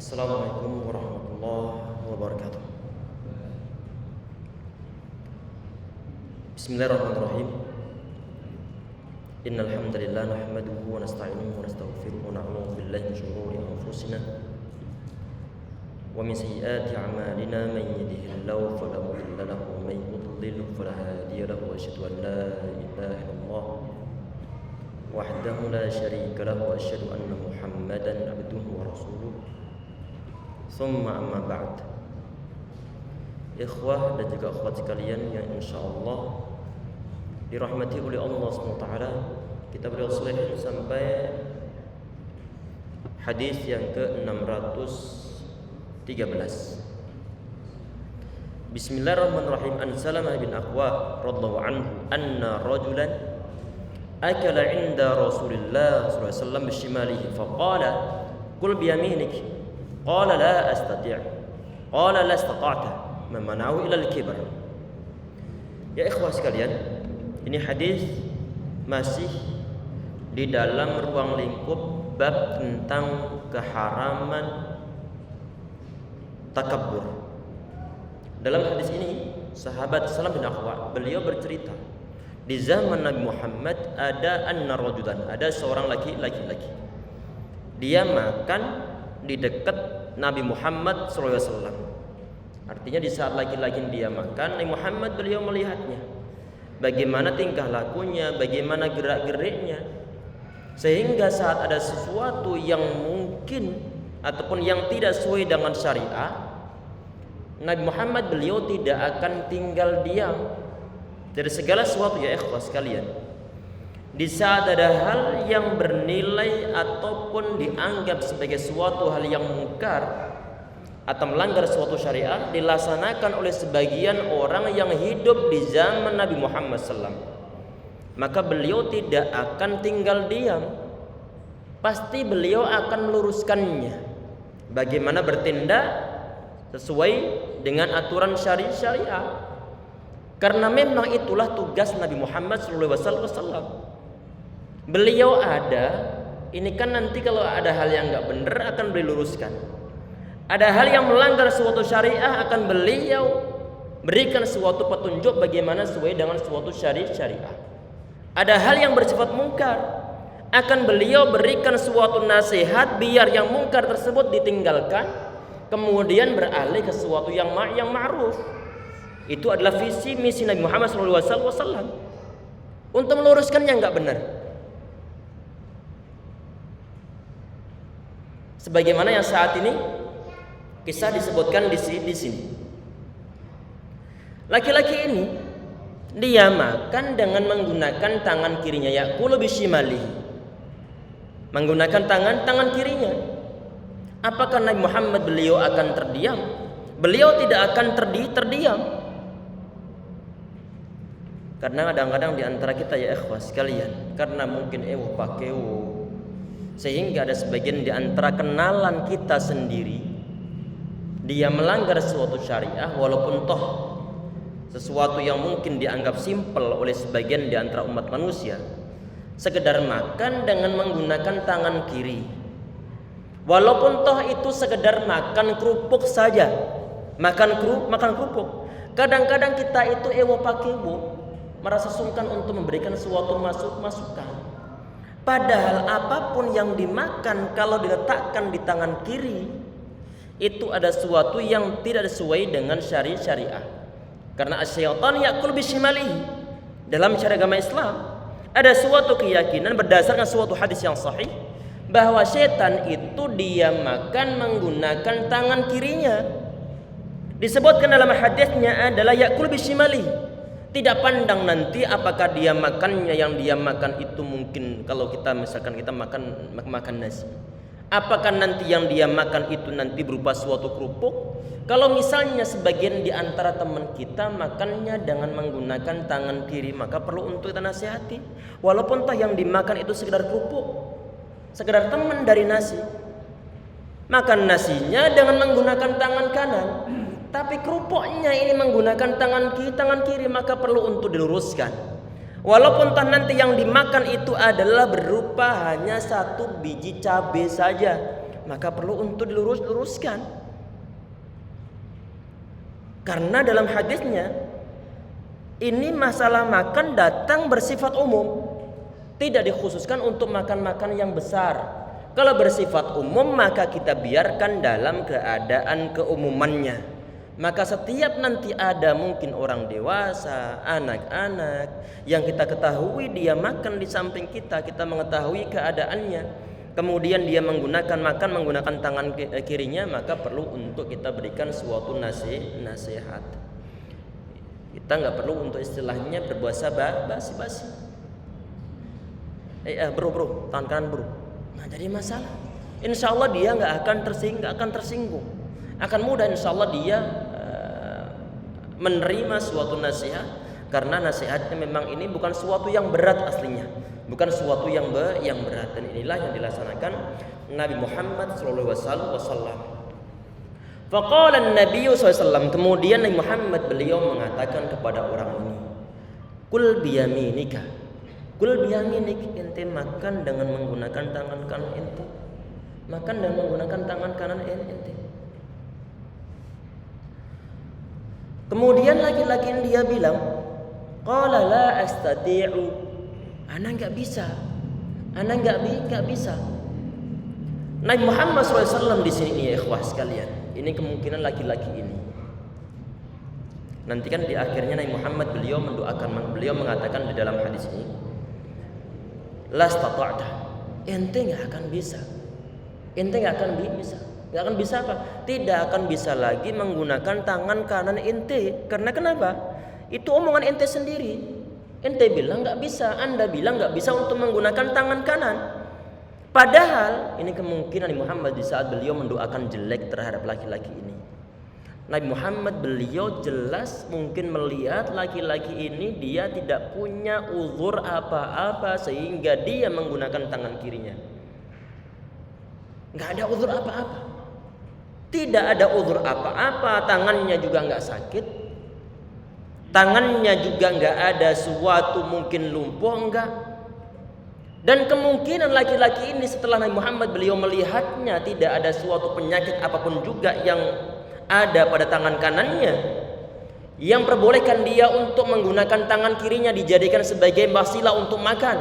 Assalamualaikum warahmatullahi wabarakatuh. Bismillahirrahmanirrahim. Innal hamdalillah nahmaduhu wa nasta'inuhu wa nastaghfiruhu wa na'udzu billahi min shururi anfusina wa min sayyiati a'malina man yahdihillahu fala mudilla lahu wa man yudlil fala hadiya lahu wa asyhadu an la ilaha illallah wahdahu la syarika lahu wa asyhadu anna Muhammadan abduhu wa rasuluh. Summa amma ba'd. Ikhwah dan juga akhwat sekalian yang insyaallah dirahmati oleh Allah SWT, kita berselih sampai hadis yang ke-613. Bismillahirrahmanirrahim. An Salamah bin Aqwa radhiyallahu anhu anna rajulan akala 'inda Rasulillah sallallahu alaihi wasallam bishimalihi faqala kul biyaminik. Qala la astati'. Qala la istata'ta. Memana'u ila al-kibar. Ya ikhwah sekalian, ini hadis masih di dalam ruang lingkup bab tentang keharaman takabbur. Dalam hadis ini sahabat Salam bin Aqwa beliau bercerita, di zaman Nabi Muhammad ada rajulan, ada seorang laki-laki. Dia makan di dekat Nabi Muhammad SAW. Artinya di saat laki-laki dia makan, Nabi Muhammad beliau melihatnya, bagaimana tingkah lakunya, bagaimana gerak-geriknya, sehingga saat ada sesuatu yang mungkin ataupun yang tidak sesuai dengan syariah, Nabi Muhammad beliau tidak akan tinggal diam dari segala sesuatu. Ya ikhwah sekalian, di saat ada hal yang bernilai ataupun dianggap sebagai suatu hal yang mungkar atau melanggar suatu syariah dilaksanakan oleh sebagian orang yang hidup di zaman Nabi Muhammad SAW, maka beliau tidak akan tinggal diam, pasti beliau akan meluruskannya, bagaimana bertindak sesuai dengan aturan syariah, karena memang itulah tugas Nabi Muhammad SAW. Beliau ada, ini kan nanti kalau ada hal yang nggak benar akan beliau luruskan. Ada hal yang melanggar suatu syariah akan beliau berikan suatu petunjuk bagaimana sesuai dengan suatu syariah. Ada hal yang bersifat mungkar, akan beliau berikan suatu nasihat biar yang mungkar tersebut ditinggalkan, kemudian beralih ke suatu yang ma'ruf. Itu adalah visi misi Nabi Muhammad SAW untuk meluruskan yang nggak benar. Sebagaimana yang saat ini kisah disebutkan di sini. Laki-laki ini dia makan dengan menggunakan tangan kirinya, yaqulu bishimalihi, menggunakan tangan kirinya. Apakah Nabi Muhammad beliau akan terdiam? Beliau tidak akan terdiam. Karena kadang-kadang di antara kita ya ikhwah sekalian, karena mungkin pakewo, sehingga ada sebagian di antara kenalan kita sendiri dia melanggar suatu syariah, walaupun toh sesuatu yang mungkin dianggap simpel oleh sebagian di antara umat manusia, sekedar makan dengan menggunakan tangan kiri, walaupun toh itu sekedar makan kerupuk saja, makan kerupuk. Kadang-kadang kita itu pakewo, merasa sungkan untuk memberikan suatu masukan. Padahal apapun yang dimakan kalau diletakkan di tangan kiri itu ada sesuatu yang tidak sesuai dengan syariah. Karena asyaitan ya'kul bishimalihi. Dalam syariat agama Islam ada suatu keyakinan berdasarkan suatu hadis yang sahih bahwa setan itu dia makan menggunakan tangan kirinya. Disebutkan dalam hadisnya adalah ya'kul bishimalihi. Tidak pandang nanti apakah dia makannya, yang dia makan itu mungkin kalau kita misalkan kita makan nasi, apakah nanti yang dia makan itu nanti berupa suatu kerupuk? Kalau misalnya sebagian di antara teman kita makannya dengan menggunakan tangan kiri, maka perlu untuk kita nasihati, walaupun toh yang dimakan itu sekedar kerupuk, sekedar teman dari nasi. Makan nasinya dengan menggunakan tangan kanan, tapi kerupuknya ini menggunakan tangan kiri, maka perlu untuk diluruskan. Walaupun toh nanti yang dimakan itu adalah berupa hanya satu biji cabai saja, maka perlu untuk diluruskan. Karena dalam hadisnya ini masalah makan datang bersifat umum, tidak dikhususkan untuk makan-makan yang besar. Kalau bersifat umum maka kita biarkan dalam keadaan keumumannya. Maka setiap nanti ada mungkin orang dewasa, anak-anak yang kita ketahui dia makan di samping kita mengetahui keadaannya, kemudian dia menggunakan tangan kirinya, maka perlu untuk kita berikan suatu nasihat. Kita nggak perlu untuk istilahnya berbuasa basi-basi. Bro, tangan kanan bro. Nah, jadi masalah. Insya Allah dia nggak akan tersinggung. Akan mudah insya Allah dia menerima suatu nasihat, karena nasihatnya memang ini bukan suatu yang berat aslinya, bukan suatu yang berat, dan inilah yang dilaksanakan Nabi Muhammad SAW. Faqala an-Nabi SAW, kemudian Nabi Muhammad beliau mengatakan kepada orang ini, kul biyaminika, ente makan dengan menggunakan tangan kanan ente, makan dengan menggunakan tangan kanan ente. Kemudian laki-laki ini dia bilang, qala la astati'u, ana enggak bisa. Nabi Muhammad SAW di sini ya ikhwah sekalian, ini kemungkinan laki-laki ini. Nanti kan di akhirnya Nabi Muhammad beliau mengatakan di dalam hadis ini, la stata'ta, ente enggak akan bisa. Gak akan bisa apa? Tidak akan bisa lagi menggunakan tangan kanan ente. Karena kenapa? Itu omongan ente sendiri. Ente bilang gak bisa, anda bilang gak bisa untuk menggunakan tangan kanan. Padahal ini kemungkinan Nabi Muhammad di saat beliau mendoakan jelek terhadap laki-laki ini, Nabi Muhammad beliau jelas mungkin melihat laki-laki ini dia tidak punya uzur apa-apa sehingga dia menggunakan tangan kirinya. Gak ada uzur apa-apa. Tidak ada uzur apa-apa, tangannya juga nggak sakit, tangannya juga nggak ada suatu mungkin lumpuh, enggak. Dan kemungkinan laki-laki ini setelah Nabi Muhammad beliau melihatnya tidak ada suatu penyakit apapun juga yang ada pada tangan kanannya yang perbolehkan dia untuk menggunakan tangan kirinya dijadikan sebagai wasilah untuk makan.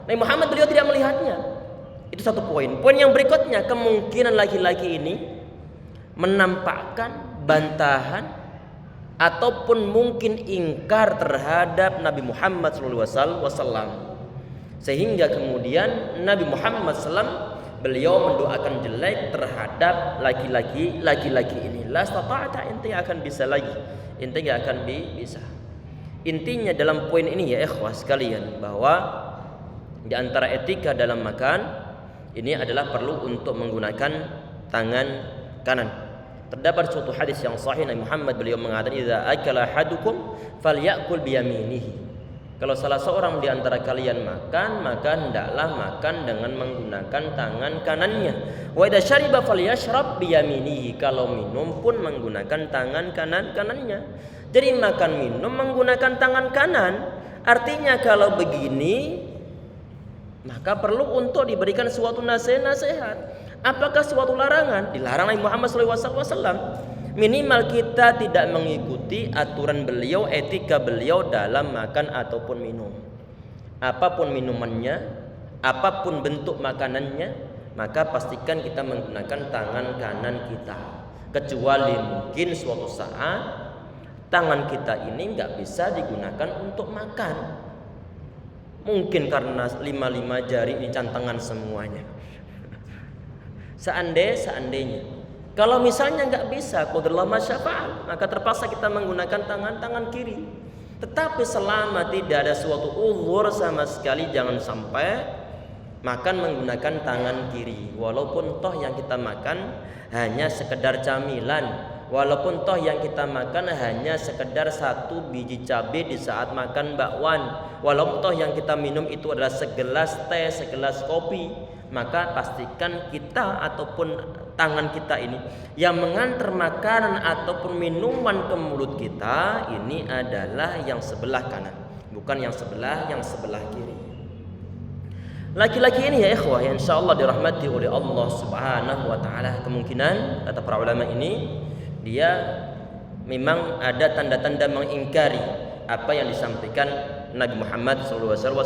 Nabi Muhammad beliau tidak melihatnya. Itu satu poin. Poin yang berikutnya, kemungkinan laki-laki ini menampakkan bantahan ataupun mungkin ingkar terhadap Nabi Muhammad SAW, sehingga kemudian Nabi Muhammad SAW beliau mendoakan jelek terhadap laki-laki ini. La stata'ta, ente akan bisa lagi, ente gak akan bisa. Intinya dalam poin ini ya ikhwah sekalian, bahwa di antara etika dalam makan ini adalah perlu untuk menggunakan tangan kanan. Terdapat suatu hadis yang sahih Nabi Muhammad beliau mengatakan, idza akala ahadukum falyakul biyaminihi. Kalau salah seorang di antara kalian makan, maka hendaklah makan dengan menggunakan tangan kanannya. Wa idza syariba falyashrab biyaminihi. Kalau minum pun menggunakan tangan kanannya. Jadi makan minum menggunakan tangan kanan. Artinya kalau begini maka perlu untuk diberikan suatu nasihat. Apakah suatu larangan? Dilarang Nabi Muhammad SAW. Minimal kita tidak mengikuti aturan beliau, etika beliau dalam makan ataupun minum. Apapun minumannya, apapun bentuk makanannya, maka pastikan kita menggunakan tangan kanan kita. Kecuali mungkin suatu saat tangan kita ini nggak bisa digunakan untuk makan. Mungkin karena 5 jari ini cantangan semuanya. Seandainya kalau misalnya nggak bisa, qadarullah masyafa'al, maka terpaksa kita menggunakan tangan kiri. Tetapi selama tidak ada suatu uzur sama sekali, jangan sampai makan menggunakan tangan kiri. Walaupun toh yang kita makan hanya sekedar camilan, walaupun toh yang kita makan hanya sekedar 1 biji cabai di saat makan bakwan, walaupun toh yang kita minum itu adalah segelas teh, segelas kopi, maka pastikan kita ataupun tangan kita ini yang mengantar makanan ataupun minuman ke mulut kita ini adalah yang sebelah kanan, bukan yang sebelah kiri. Laki-laki ini ya ikhwah, yang insyaallah dirahmati oleh Allah Subhanahu wa taala, kemungkinan kata para ulama ini dia memang ada tanda-tanda mengingkari apa yang disampaikan Nabi Muhammad SAW,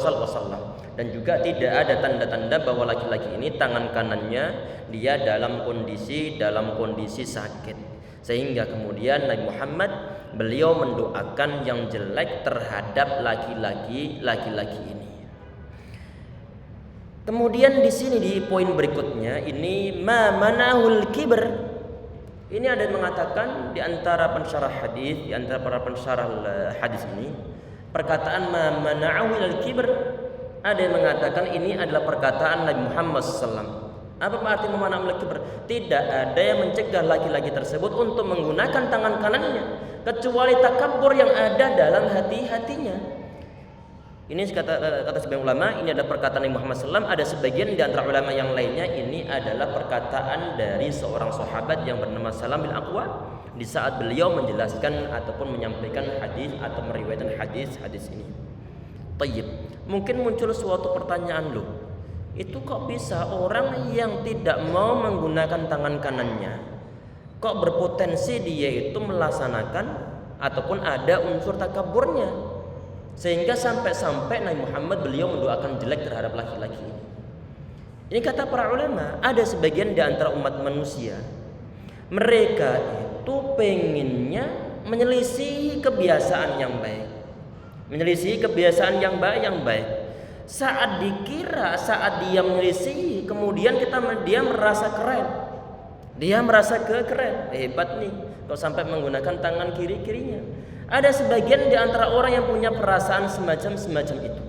dan juga tidak ada tanda-tanda bahwa laki-laki ini tangan kanannya dia dalam kondisi sakit, sehingga kemudian Nabi Muhammad beliau mendoakan yang jelek terhadap laki-laki ini. Kemudian di sini di poin berikutnya ini ma manahul kibr. Ini ada yang mengatakan di antara pensyarah hadis, di antara para pensyarah hadis ini, perkataan ma manahul kibr, ada yang mengatakan ini adalah perkataan Nabi Muhammad SAW. Apa arti memanahul kibr? Tidak ada yang mencegah laki-laki tersebut untuk menggunakan tangan kanannya kecuali takabur yang ada dalam hati-hatinya. Ini kata sebagian ulama, ini ada perkataan Nabi Muhammad SAW. Ada sebagian di antara ulama yang lainnya ini adalah perkataan dari seorang sahabat yang bernama Salam bin Aqwa di saat beliau menjelaskan ataupun menyampaikan hadis atau meriwayatkan hadis ini. Tayyib. Mungkin muncul suatu pertanyaan, loh, itu kok bisa orang yang tidak mau menggunakan tangan kanannya kok berpotensi dia itu melaksanakan ataupun ada unsur takaburnya, sehingga sampai Nabi Muhammad beliau mendoakan jelek terhadap laki-laki ini. Ini kata para ulama, ada sebagian di antara umat manusia mereka itu pengennya menyelisihi kebiasaan yang baik, menyelisihi kebiasaan yang baik. Saat dia menyelisihi, kemudian dia merasa keren, dia merasa keren, hebat nih kalau sampai menggunakan tangan kirinya. Ada sebagian di antara orang yang punya perasaan semacam itu.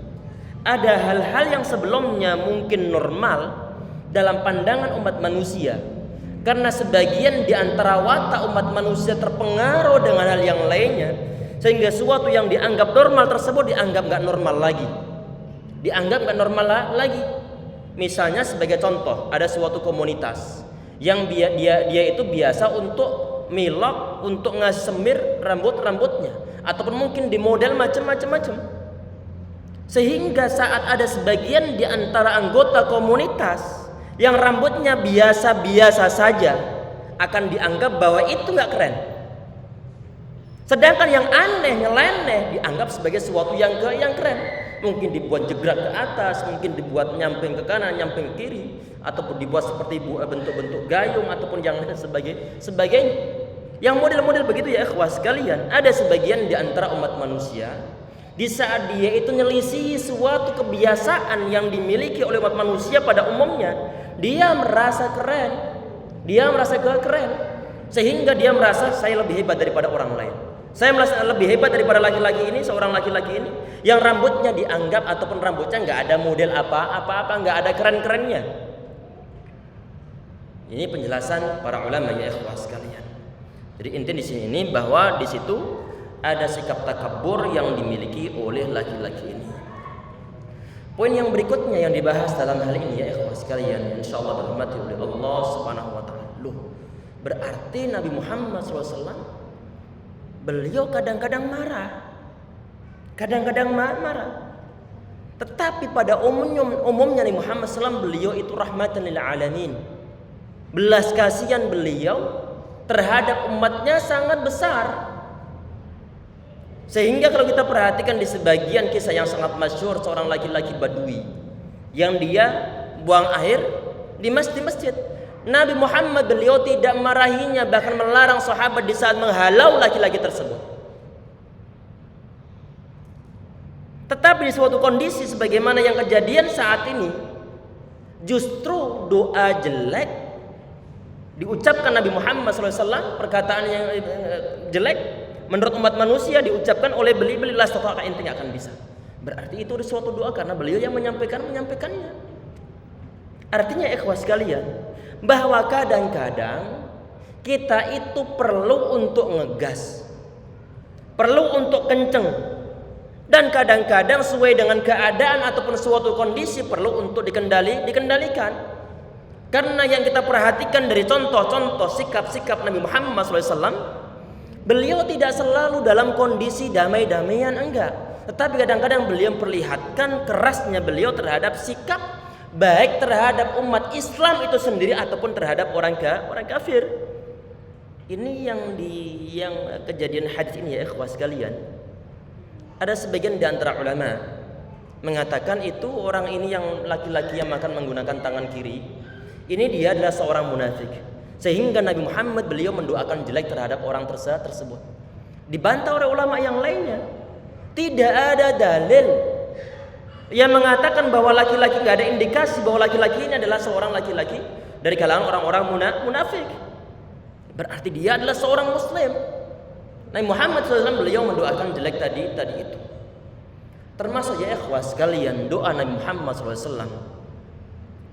Ada hal-hal yang sebelumnya mungkin normal dalam pandangan umat manusia, karena sebagian di antara watak umat manusia terpengaruh dengan hal yang lainnya, sehingga sesuatu yang dianggap normal tersebut dianggap nggak normal lagi. Misalnya sebagai contoh, ada suatu komunitas yang dia itu biasa untuk milok, untuk ngasih semir rambutnya, ataupun mungkin di model macam-macam. Sehingga saat ada sebagian di antara anggota komunitas yang rambutnya biasa-biasa saja, akan dianggap bahwa itu nggak keren. Sedangkan yang aneh, nyeleneh dianggap sebagai sesuatu yang keren. Mungkin dibuat jegrak ke atas, mungkin dibuat nyamping ke kanan, nyamping ke kiri, ataupun dibuat seperti bentuk-bentuk gayung ataupun yang lain sebagainya. Yang model-model begitu ya ikhwah sekalian, ada sebagian di antara umat manusia di saat dia itu nyelisihi suatu kebiasaan yang dimiliki oleh umat manusia pada umumnya, dia merasa keren, sehingga dia merasa saya lebih hebat daripada orang lain. Saya merasa lebih hebat daripada laki-laki ini, seorang laki-laki ini yang rambutnya dianggap ataupun rambutnya nggak ada model apa-apa, nggak ada keren-kerennya. Ini penjelasan para ulama ya ikhwah sekalian. Jadi inti di sini bahwa di situ ada sikap takabur yang dimiliki oleh laki-laki ini. Poin yang berikutnya yang dibahas dalam hal ini ya ikhwah sekalian, insyaallah dirahmati oleh Allah Subhanahu wa taala. Berarti Nabi Muhammad SAW beliau kadang-kadang marah. Tetapi pada umumnya Nabi Muhammad SAW beliau itu rahmatan lil alamin. Belas kasihan beliau terhadap umatnya sangat besar. Sehingga kalau kita perhatikan di sebagian kisah yang sangat masyhur, seorang laki-laki Badui yang dia buang air di masjid. Nabi Muhammad beliau tidak marahinya, bahkan melarang sahabat di saat menghalau laki-laki tersebut. Tetapi di suatu kondisi sebagaimana yang kejadian saat ini, justru doa jelek diucapkan Nabi Muhammad SAW, perkataan yang jelek menurut umat manusia diucapkan oleh beli la istata'a ente nggak akan bisa. Berarti itu suatu doa karena beliau yang menyampaikannya. Artinya ikhwah sekalian, bahwa kadang-kadang kita itu perlu untuk ngegas, perlu untuk kenceng, dan kadang-kadang sesuai dengan keadaan ataupun suatu kondisi perlu untuk dikendalikan. Karena yang kita perhatikan dari contoh-contoh sikap-sikap Nabi Muhammad SAW, beliau tidak selalu dalam kondisi damai-damaian, enggak. Tetapi kadang-kadang beliau memperlihatkan kerasnya beliau terhadap sikap baik terhadap umat Islam itu sendiri ataupun terhadap orang kafir. Ini yang kejadian hadis ini ya ikhwas sekalian. Ada sebagian di antara ulama mengatakan itu orang ini yang laki-laki yang makan menggunakan tangan kiri, ini dia adalah seorang munafik. Sehingga Nabi Muhammad beliau mendoakan jelek terhadap orang tersebut. Dibantah oleh ulama yang lainnya. Tidak ada dalil yang mengatakan bahwa laki-laki, nggak ada indikasi bahwa laki-laki ini adalah seorang laki-laki dari kalangan orang-orang munafik. Berarti dia adalah seorang muslim. Nabi Muhammad SAW beliau mendoakan jelek tadi itu. Termasuk ya ikhwas sekalian doa Nabi Muhammad SAW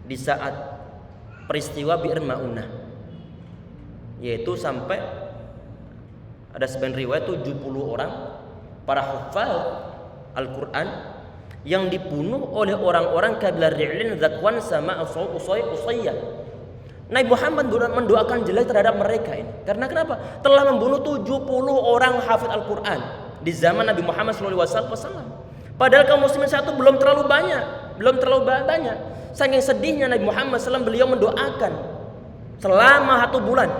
di saat peristiwa Bi'r Ma'unah, yaitu sampai ada sebagian riwayat 70 orang para hafal Al-Quran yang dibunuh oleh orang-orang kabilah Ri'lin, Zakwan sama Usayyah. Nabi Muhammad mendoakan jelek terhadap mereka ini. Karena kenapa? Telah membunuh 70 orang hafid Al-Quran di zaman Nabi Muhammad SAW. Padahal kaum muslimin satu belum terlalu banyak. Saking sedihnya Nabi Muhammad SAW beliau mendoakan selama 1 bulan.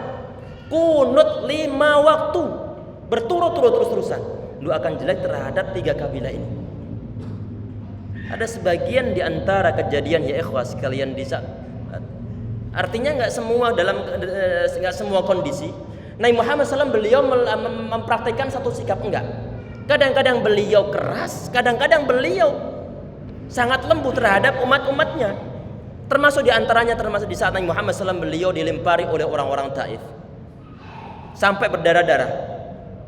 Kunut 5 waktu berturut-turut terus-terusan. Doakan jelek terhadap 3 kabilah ini. Ada sebagian di antara kejadian ya ikhwas sekalian di saat, artinya nggak semua kondisi Nabi Muhammad SAW beliau mempraktikkan satu sikap, enggak. Kadang-kadang beliau keras, kadang-kadang beliau sangat lembut terhadap umat-umatnya. Termasuk di antaranya di saat Nabi Muhammad SAW beliau dilempari oleh orang-orang Taif sampai berdarah-darah.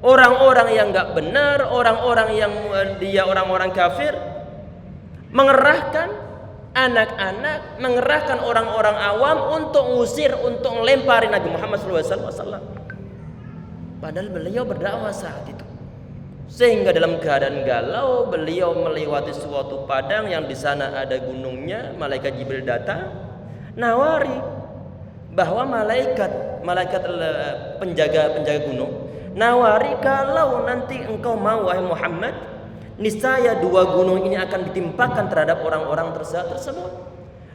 Orang-orang yang nggak benar, orang-orang yang orang-orang kafir mengerahkan anak-anak, mengerahkan orang-orang awam untuk ngusir, untuk melempari Nabi Muhammad SAW. Padahal beliau berdakwah saat itu. Sehingga dalam keadaan galau beliau melewati suatu padang yang di sana ada gunungnya. Malaikat Jibril datang nawari bahwa malaikat penjaga gunung nawari, kalau nanti engkau mau wahai Muhammad, niscaya 2 gunung ini akan ditimpakan terhadap orang-orang tersebut.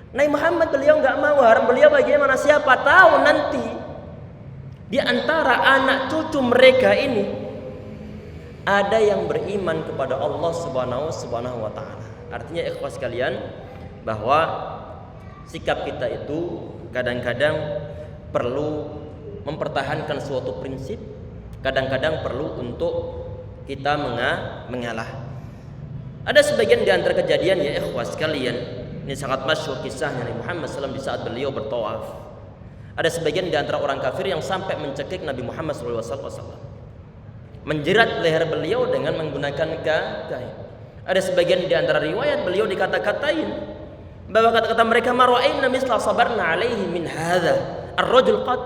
Nabi Muhammad beliau nggak mau. Beliau bagaimana? Siapa tahu nanti di antara anak cucu mereka ini ada yang beriman kepada Allah Subhanahu wa taala. Artinya ikhwas sekalian, bahwa sikap kita itu kadang-kadang perlu mempertahankan suatu prinsip, kadang-kadang perlu untuk kita mengalah. Ada sebagian di antara kejadian ya ikhwas sekalian, ini sangat masyhur kisahnya Nabi Muhammad SAW di saat beliau bertawaf. Ada sebagian di antara orang kafir yang sampai mencekik Nabi Muhammad SAW, menjerat leher beliau dengan menggunakan kain. Ada sebagian di antara riwayat beliau dikata-katain bahwa kata-kata mereka, marwa'inna misla sabarna alaihi min hadza ar-rajul qad.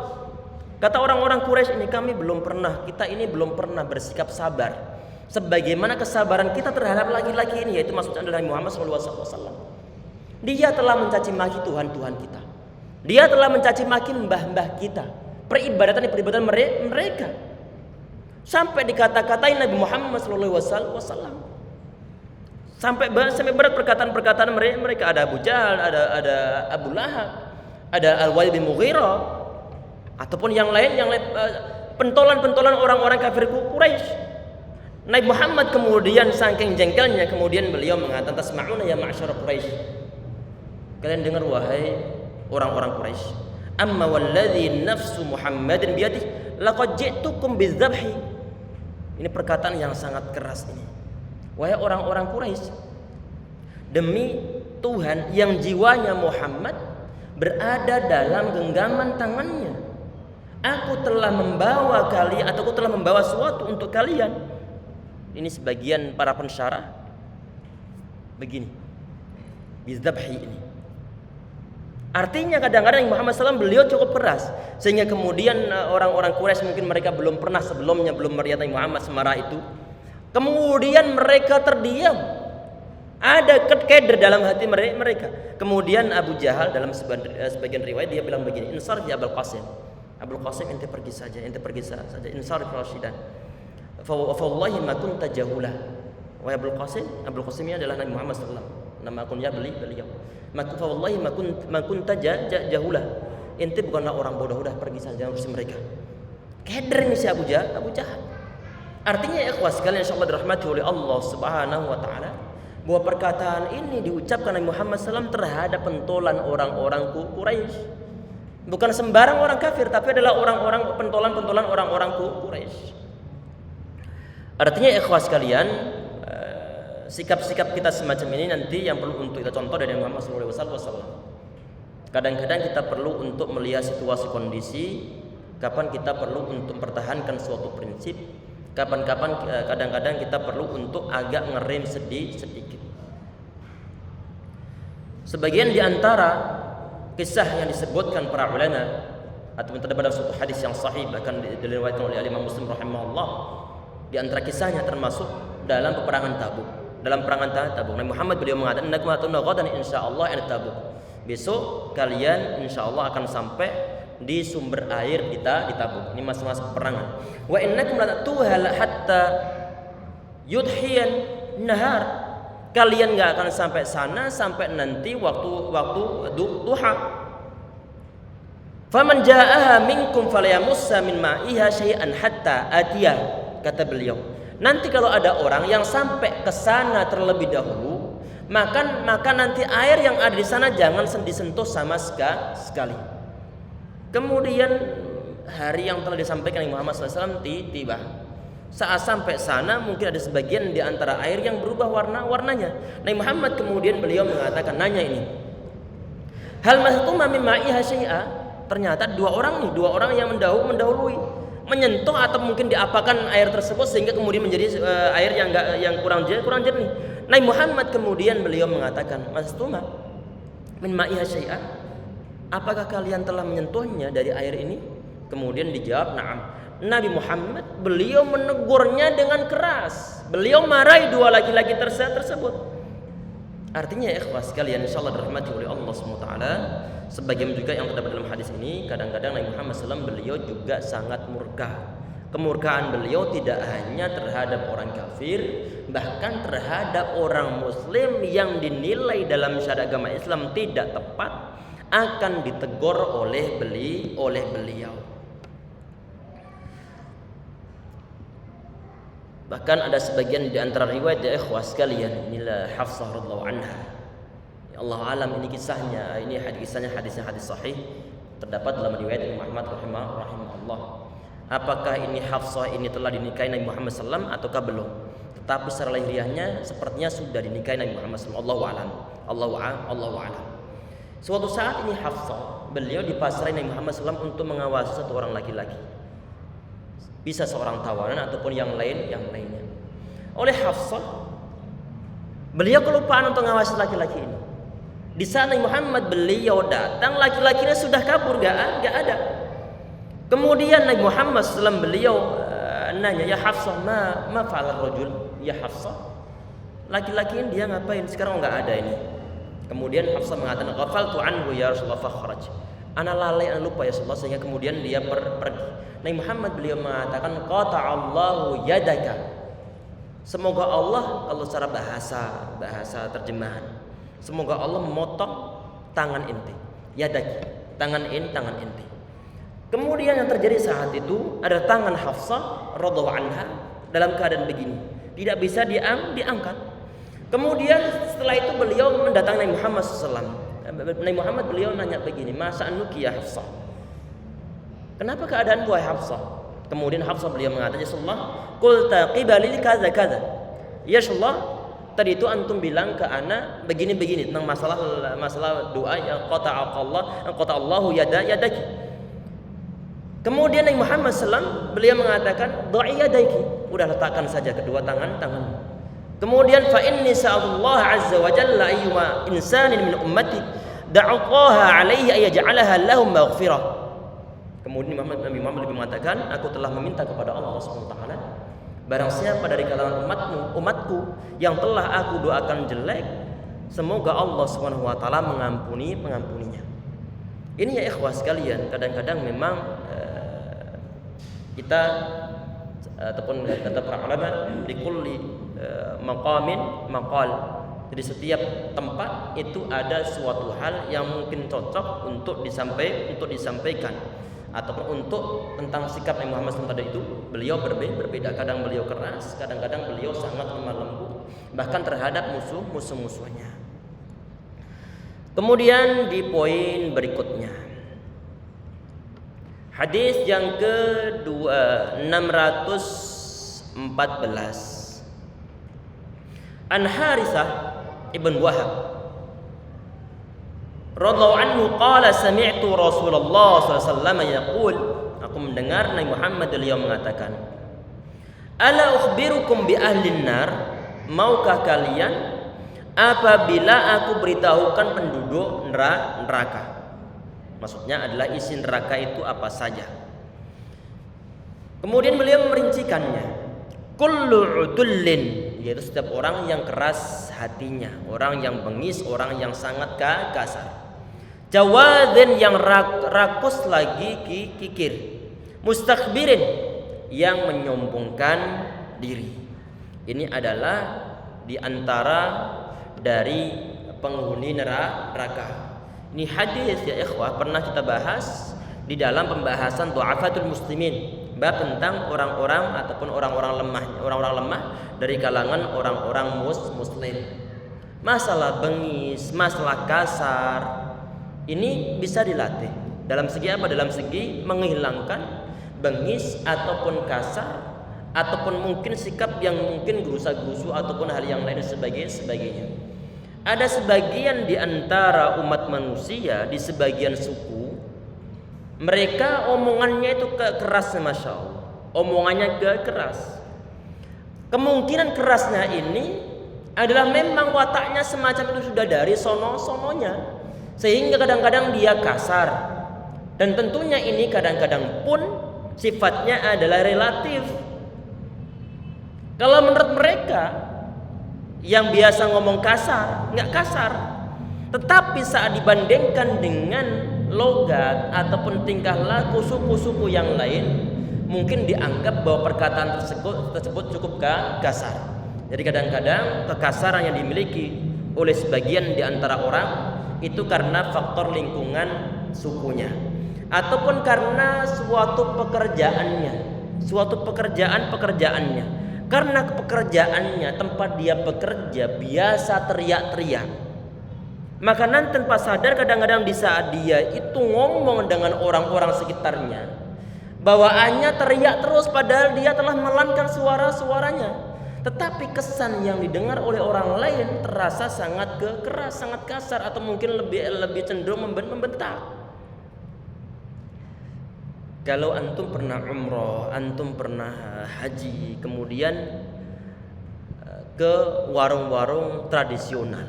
Kata orang-orang Quraisy ini, kita ini belum pernah bersikap sabar sebagaimana kesabaran kita terhadap laki-laki ini, yaitu maksudnya adalah Muhammad SAW. Dia telah mencaci maki Tuhan-Tuhan kita. Dia telah mencaci maki mbah-mbah kita, peribadatan mereka. Sampai dikata-katain Nabi Muhammad SAW. Sampai berat perkataan-perkataan mereka. Ada Abu Jahal, ada Abu Lahab, ada Al-Walid bin Mughirah, ataupun yang lain pentolan-pentolan orang-orang kafir Quraisy. Nabi Muhammad kemudian saking jengkelnya kemudian beliau mengatakan, tasma'una ya ma'syar Quraisy. Kalian dengar wahai orang-orang Quraisy. Amma walladzi nafsu Muhammadin biyadihi laqad ji'tukum bidzabhi. Ini perkataan yang sangat keras ini. Wahai orang-orang Quraisy, demi Tuhan yang jiwanya Muhammad berada dalam genggaman tangannya, aku telah membawa kalian, atau aku telah membawa sesuatu untuk kalian. Ini sebagian para pensyarah begini, bidzabhi ini. Artinya kadang-kadang Muhammad SAW beliau cukup keras, sehingga kemudian orang-orang Quraisy mungkin mereka belum pernah sebelumnya belum melihat Nabi Muhammad semarah itu. Kemudian mereka terdiam, ada keder dalam hati mereka. Kemudian Abu Jahal dalam sebagian riwayat dia bilang begini, insar ya Abul Qasim. Abul Qasim ente pergi saja. Insar Rashidan. Fa wallahi ma kunta jahula. Wahai Abul Qasim ini adalah Nabi Muhammad SAW. Nama akunnya beliau. Maka wallahi ma kunta jahulah. Ente bukanlah orang bodoh, udah pergi saja urusin mereka. Keder ini si Abu Jahal. Artinya ya ikhwas sekalian insyaallah dirahmati oleh Allah Subhanahu wa taala, bahwa perkataan ini diucapkan Nabi Muhammad SAW terhadap pentolan orang-orang Quraisy. Bukan sembarang orang kafir, tapi adalah orang-orang pentolan orang-orang Quraisy. Artinya ikhwas sekalian, sikap-sikap kita semacam ini nanti yang perlu untuk kita contoh dari Muhammad SAW. Kadang-kadang kita perlu untuk melihat situasi kondisi, kapan kita perlu untuk mempertahankan suatu prinsip, kadang-kadang kita perlu untuk agak ngerem sedikit. Sebagian di antara kisah yang disebutkan para ulama atau terdapat dalam suatu hadis yang sahih bahkan diriwayatkan oleh Imam Muslim rahimahullah, di antara kisahnya termasuk dalam peperangan Tabuk. Dalam peperangan Tabuk, Nabi Muhammad beliau mengatakan, "Innakum atuna ghadan insyaallah ila Tabuk." Besok kalian insyaallah akan sampai di sumber air di Tabuk. Ini masa-masa peperangan. Wa innakum latatuha hatta yudhiyan nahar. Kalian enggak akan sampai sana sampai nanti waktu duha. Faman jaaha minkum falyamussa min ma'iha syai'an hatta atiyah. Kata beliau, nanti kalau ada orang yang sampai ke sana terlebih dahulu, maka nanti air yang ada di sana jangan disentuh sama sekali. Kemudian hari yang telah disampaikan Nabi Muhammad SAW tiba. Saat sampai sana mungkin ada sebagian di antara air yang berubah warnanya. Nabi Muhammad kemudian beliau mengatakan, nanya ini, hal mahtuma min ma'iha syai'a. Ternyata dua orang yang mendahului, menyentuh atau mungkin diapakan air tersebut sehingga kemudian menjadi air yang kurang jernih. Nabi Muhammad kemudian beliau mengatakan, mahtuma min ma'iha syai'a. Apakah kalian telah menyentuhnya dari air ini? Kemudian dijawab, na'am. Nabi Muhammad beliau menegurnya dengan keras. Beliau marahi dua laki-laki tersebut. Artinya ikhwas sekalian insyaallah dirahmati oleh Allah SWT. Sebagian juga yang terdapat dalam hadis ini, kadang-kadang Nabi Muhammad SAW beliau juga sangat murka. Kemurkaan beliau tidak hanya terhadap orang kafir, bahkan terhadap orang muslim yang dinilai dalam syariat agama Islam tidak tepat akan ditegur oleh beliau. Bahkan ada sebagian di antara riwayat ya ikhwas sekalian, inilah Hafsah radhiyallahu anha. Ya Allah alam ini kisahnya, hadisnya hadis sahih terdapat dalam riwayat Imam Ahmad rahimahullah. Apakah ini Hafsah ini telah dinikahi Nabi Muhammad SAW ataukah belum? Tetapi secara lahiriahnya sepertinya sudah dinikahi Nabi Muhammad SAW. Allahu alam. Suatu saat ini Hafsah, beliau dipasrai Nabi Muhammad SAW untuk mengawasi satu orang laki-laki. Bisa seorang tawanan ataupun yang lainnya. Oleh Hafsah, beliau kelupaan untuk mengawasi laki-laki ini. Di sana Nabi Muhammad beliau datang, laki-lakinya sudah kabur, enggak ada. Kemudian Nabi Muhammad SAW beliau nanya, ya Hafsah, ma fa'al rajul? Ya Hafsah, laki-laki ini dia ngapain? Sekarang enggak ada ini. Kemudian Hafsah mengatakan, ghafaltu anhu ya Rasulullah fakhraj. Ana lalai, ana lupa ya Rasulullah, sehingga kemudian dia pergi. Nabi Muhammad beliau mengatakan, qata'allahu yadaka. Semoga Allah, kalau secara bahasa terjemahan, semoga Allah memotong tangan inti. Yadaki, tangan inti. Kemudian yang terjadi saat itu ada tangan Hafsah radhiyallahu anha dalam keadaan begini, tidak bisa diangkat. Kemudian setelah itu beliau mendatangi Nabi Muhammad SAW. Nabi Muhammad beliau nanya begini, masa anuki ya Hafsah? Kenapa keadaan wahai Hafsah? Kemudian Hafsah beliau mengatakan, ya Rasulullah, qulta qibali kaza. Ya Rasulullah, tadi itu antum bilang ke ana begini tentang masalah doa yang qata'allahu yadaki. Kemudian Nabi Muhammad SAW beliau mengatakan, dha'i yadaki. Udah letakkan saja kedua tangan. Kemudian fa inni sa'allahu azza wa jalla ayyuma insanin min ummati da'allaha alaihi ay yaj'alaha lahum maghfirah. Kemudian Nabi Muhammad lebih mengatakan, aku telah meminta kepada Allah SWT, barang siapa dari kalangan umatku yang telah aku doakan jelek, semoga Allah SWT mengampuninya. Ini ya ikhwah sekalian, kadang-kadang memang kita ataupun kata para ulama, likulli maqamin maqal. Jadi setiap tempat itu ada suatu hal yang mungkin cocok untuk disampaikan ataupun untuk tentang sikap Nabi Muhammad SAW tadi itu. Beliau berbeda, kadang beliau keras, kadang-kadang beliau sangat lemah lembut bahkan terhadap musuh-musuhnya. Kemudian di poin berikutnya, hadis yang ke-614, An Harithah ibn Wahab radhiyallahu anhu qala sami'tu Rasulullah sallallahu alaihi wasallam yaqul, aku mendengar Nabi Muhammad beliau mengatakan, ala ukhbirukum bi ahlin nar, maukah kalian apabila aku beritahukan penduduk neraka? Maksudnya adalah isi neraka itu apa saja. Kemudian beliau merincikannya, kullu utullin, yaitu setiap orang yang keras hatinya, orang yang bengis, orang yang sangat kasar. Jawadin, yang rakus lagi kikir. Mustakbirin, yang menyombongkan diri. Ini adalah di antara dari penghuni neraka. Ini hadis ya ikhwah, pernah kita bahas di dalam pembahasan du'afatul muslimin, bab tentang orang-orang ataupun orang-orang lemah dari kalangan orang-orang muslim. Masalah bengis, masalah kasar, ini bisa dilatih. Dalam segi apa? Dalam segi menghilangkan bengis ataupun kasar, ataupun mungkin sikap yang mungkin gerusa-gerusu ataupun hal yang lain sebagainya. Ada sebagian di antara umat manusia di sebagian suku, mereka omongannya itu keras, masya Allah, omongannya keras. Kemungkinan kerasnya ini adalah memang wataknya semacam itu sudah dari sono-sononya, sehingga kadang-kadang dia kasar. Dan tentunya ini kadang-kadang pun sifatnya adalah relatif. Kalau menurut mereka yang biasa ngomong kasar, nggak kasar, tetapi saat dibandingkan dengan logat ataupun tingkah laku suku-suku yang lain, mungkin dianggap bahwa perkataan tersebut cukup kasar. Jadi kadang-kadang kekasaran yang dimiliki oleh sebagian di antara orang itu karena faktor lingkungan sukunya, ataupun karena suatu pekerjaannya. Karena pekerjaannya, tempat dia bekerja biasa teriak-teriak, maka nanti tanpa sadar kadang-kadang di saat dia itu ngomong dengan orang-orang sekitarnya, bawaannya teriak terus padahal dia telah melankan suaranya, tetapi kesan yang didengar oleh orang lain terasa sangat keras, sangat kasar, atau mungkin lebih cenderung membentak. Kalau antum pernah umroh, antum pernah haji, kemudian ke warung-warung tradisional,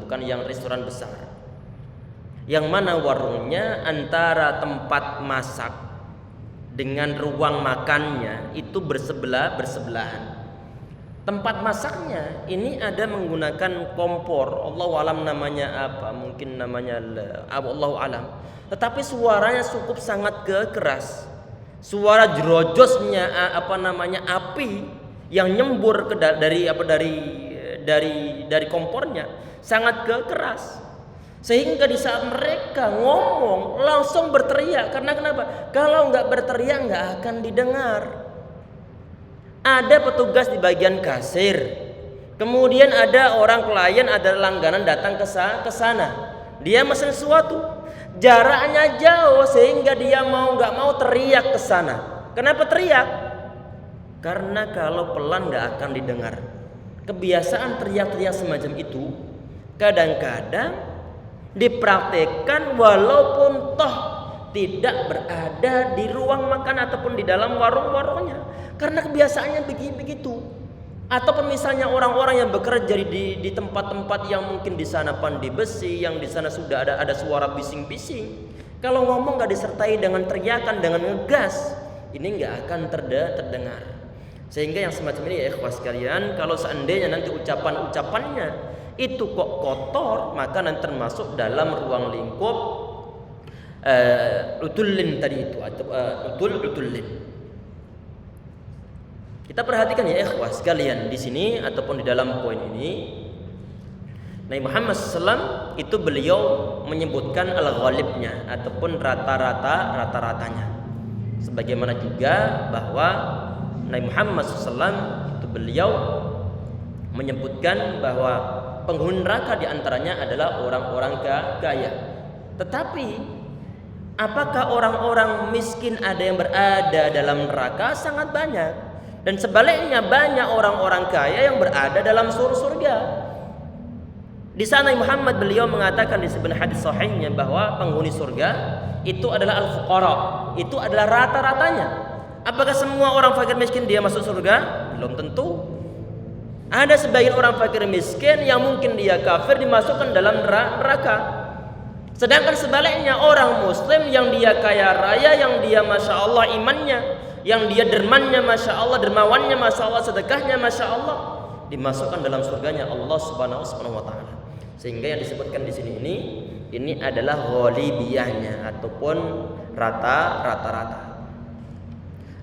bukan yang restoran besar, yang mana warungnya antara tempat masak dengan ruang makannya itu bersebelahan. Tempat masaknya ini ada menggunakan kompor, Allahu alam namanya apa, mungkin namanya Allahu alam. Tetapi suaranya cukup sangat keras. Suara jerojosnya api yang nyembur dari kompornya sangat keras. Sehingga di saat mereka ngomong langsung berteriak. Karena kenapa? Kalau nggak berteriak nggak akan didengar. Ada petugas di bagian kasir, kemudian ada orang klien, ada langganan datang ke sana. Dia mesen sesuatu, jaraknya jauh sehingga dia mau nggak mau teriak ke sana. Kenapa teriak? Karena kalau pelan nggak akan didengar. Kebiasaan teriak-teriak semacam itu kadang-kadang dipraktekkan walaupun toh tidak berada di ruang makan ataupun di dalam warung-warungnya, karena kebiasaannya begitu. Ataupun misalnya orang-orang yang bekerja di tempat-tempat yang mungkin di sana pandai besi, yang di sana sudah ada suara bising-bising, kalau ngomong nggak disertai dengan teriakan, dengan ngegas, ini nggak akan terdengar. Sehingga yang semacam ini ya ikhwas sekalian, kalau seandainya nanti ucapannya itu kok kotor, maka nanti termasuk dalam ruang lingkup utullin tadi itu, atau utullin. Kita perhatikan ya ikhwah sekalian, di sini ataupun di dalam poin ini Nabi Muhammad SAW itu beliau menyebutkan al-ghalibnya ataupun rata-ratanya. Sebagaimana juga bahwa Nabi Muhammad SAW itu beliau menyebutkan bahwa penghuni neraka diantaranya adalah orang-orang kaya. Tetapi apakah orang-orang miskin ada yang berada dalam neraka? Sangat banyak. Dan sebaliknya banyak orang-orang kaya yang berada dalam surga. Di sana Muhammad beliau mengatakan di sebuah hadis sahihnya bahwa penghuni surga itu adalah al-fuqara, itu adalah rata-ratanya. Apakah semua orang fakir miskin dia masuk surga? Belum tentu. Ada sebagian orang fakir miskin yang mungkin dia kafir dimasukkan dalam neraka. Sedangkan sebaliknya orang muslim yang dia kaya raya, yang dia masya Allah imannya, yang dia dermannya masya Allah, dermawannya masya Allah, sedekahnya masya Allah, dimasukkan dalam surganya Allah Subhanahu wa taala. Sehingga yang disebutkan di sini ini adalah ghalibiyahnya ataupun rata-rata.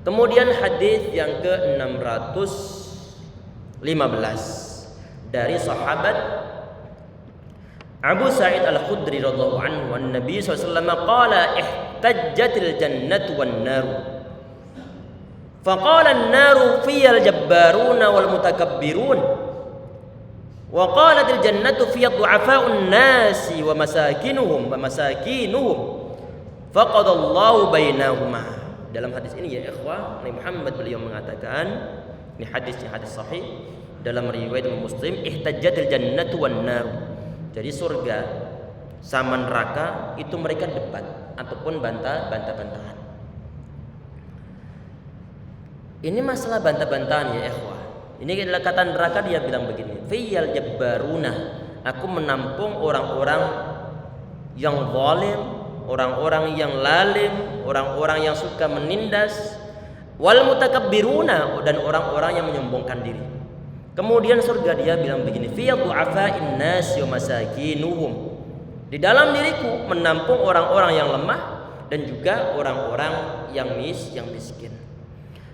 Kemudian hadis yang ke-615 dari sahabat Abu Sa'id Al-Khudri radhiyallahu anhu, an-nabi sallallahu alaihi wasallam qala ihtajjatil jannatu wan nar. Faqala an-naru fiyal jabbaruna wal mutakabbirun. Wa qalatil jannatu fiyad du'afa'un nasi wa masakinuhum. Faqadallahu bainahuma. Dalam hadis ini ya ikhwah, Nabi Muhammad beliau mengatakan, ini hadis sahih dalam riwayat Muslim, ihtajjatil jannatu wan nar. Jadi surga sama neraka itu mereka debat ataupun bantah-bantahan. Ini masalah bantah-bantahan ya ikhwah. Ini adalah kata neraka, dia bilang begini, fiyal jabbaruna, aku menampung orang-orang yang zalim, orang-orang yang lalim, orang-orang yang suka menindas, wal mutakabbiruna, dan orang-orang yang menyombongkan diri. Kemudian surga dia bilang begini, fiyad du'afa'in nasi wa masakinuhum, di dalam diriku menampung orang-orang yang lemah dan juga orang-orang yang miskin.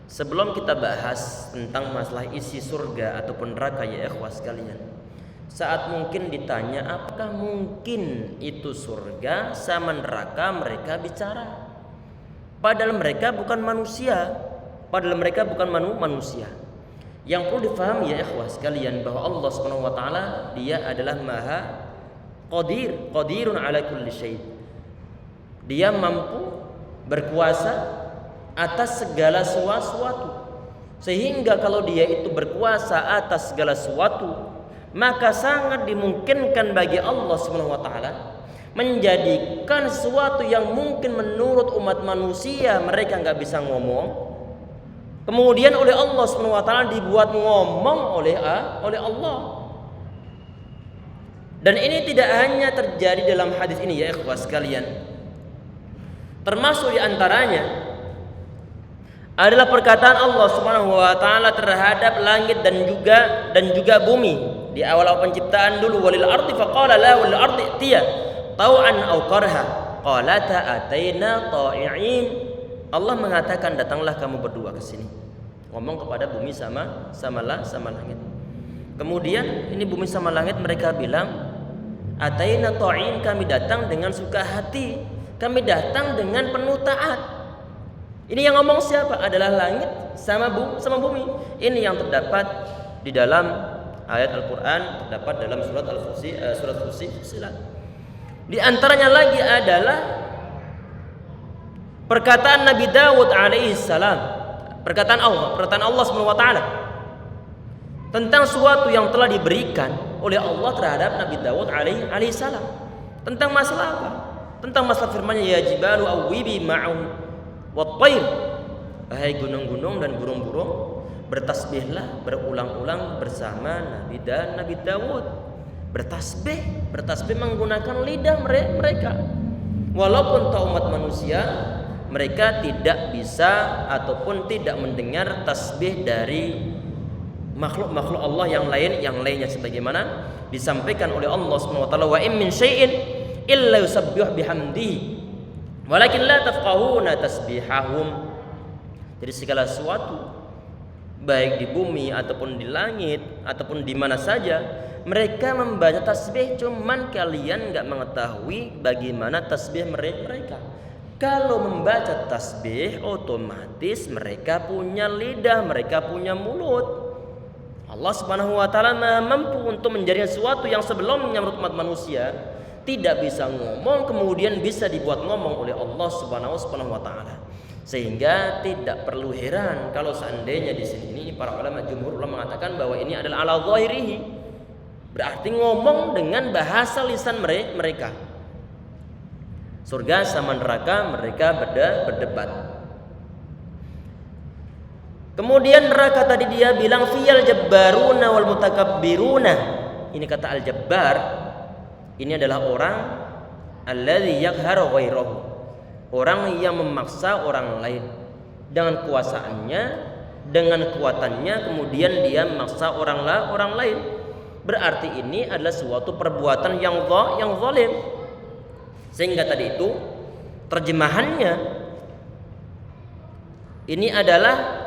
Sebelum kita bahas tentang masalah isi surga ataupun neraka ya ikhwah sekalian, saat mungkin ditanya apakah mungkin itu surga sama neraka mereka bicara, padahal mereka bukan manusia, Yang perlu difahami ya ikhwah sekalian bahwa Allah Subhanahu wa taala dia adalah maha qadirun ala kulli syai'. Dia mampu berkuasa atas segala sesuatu. Sehingga kalau dia itu berkuasa atas segala sesuatu, maka sangat dimungkinkan bagi Allah Subhanahu wa taala menjadikan sesuatu yang mungkin menurut umat manusia mereka enggak bisa ngomong, kemudian oleh Allah Subhanahu wa taala dibuat ngomong oleh Allah. Dan ini tidak hanya terjadi dalam hadis ini ya ikhwah sekalian. Termasuk di antaranya adalah perkataan Allah Subhanahu wa taala terhadap langit dan juga bumi di awal penciptaan dulu, walil ardi faqala la wal ardi tiya tau'an aw qarha qalata ataina ta'i'in. Allah mengatakan datanglah kamu berdua ke sini, ngomong kepada bumi sama langit. Kemudian ini bumi sama langit mereka bilang ataina ta'in, kami datang dengan suka hati, kami datang dengan penuh taat. Ini yang ngomong siapa? Adalah langit sama bumi. Ini yang terdapat di dalam ayat Al-Qur'an, terdapat dalam surat Fussilat. Di antaranya lagi adalah perkataan Nabi Dawud alaihissalam, perkataan Allah Subhanahu wa taala tentang suatu yang telah diberikan oleh Allah terhadap Nabi Dawud alaihissalam. Tentang masalah apa? Tentang masalah firman-Nya, ya jibalu awwibi ma'u wat-tayr, wahai gunung-gunung dan burung-burung, bertasbihlah berulang-ulang bersama Nabi Dawud. Bertasbih menggunakan lidah mereka. Walaupun umat manusia mereka tidak bisa ataupun tidak mendengar tasbih dari makhluk-makhluk Allah yang lainnya, sebagaimana disampaikan oleh Allah Subhanahu wa taala, wa in min syai'in illa yusabbihu bihamdihi walakin la tafqahuna tasbihahum. Jadi segala sesuatu baik di bumi ataupun di langit ataupun di mana saja, mereka membaca tasbih, cuman kalian nggak mengetahui bagaimana tasbih mereka. Kalau membaca tasbih, otomatis mereka punya lidah, mereka punya mulut. Allah Subhanahu wa taala mampu untuk menjadikan sesuatu yang sebelumnya menurut umat manusia tidak bisa ngomong, kemudian bisa dibuat ngomong oleh Allah Subhanahu wa taala. Sehingga tidak perlu heran kalau seandainya di sini para ulama jumhur ulama mengatakan bahwa ini adalah ala zahirihi, berarti ngomong dengan bahasa lisan mereka. Surga sama neraka mereka berdebat. Kemudian neraka tadi dia bilang fiyal jabbaruna wal mutakabbiruna. Ini kata al-jabbar, ini adalah orang alladzi yaqharu ghairahu, orang yang memaksa orang lain dengan kuasaannya, dengan kekuatannya, kemudian dia memaksa orang lain. Berarti ini adalah suatu perbuatan yang zalim. Sehingga tadi itu terjemahannya ini adalah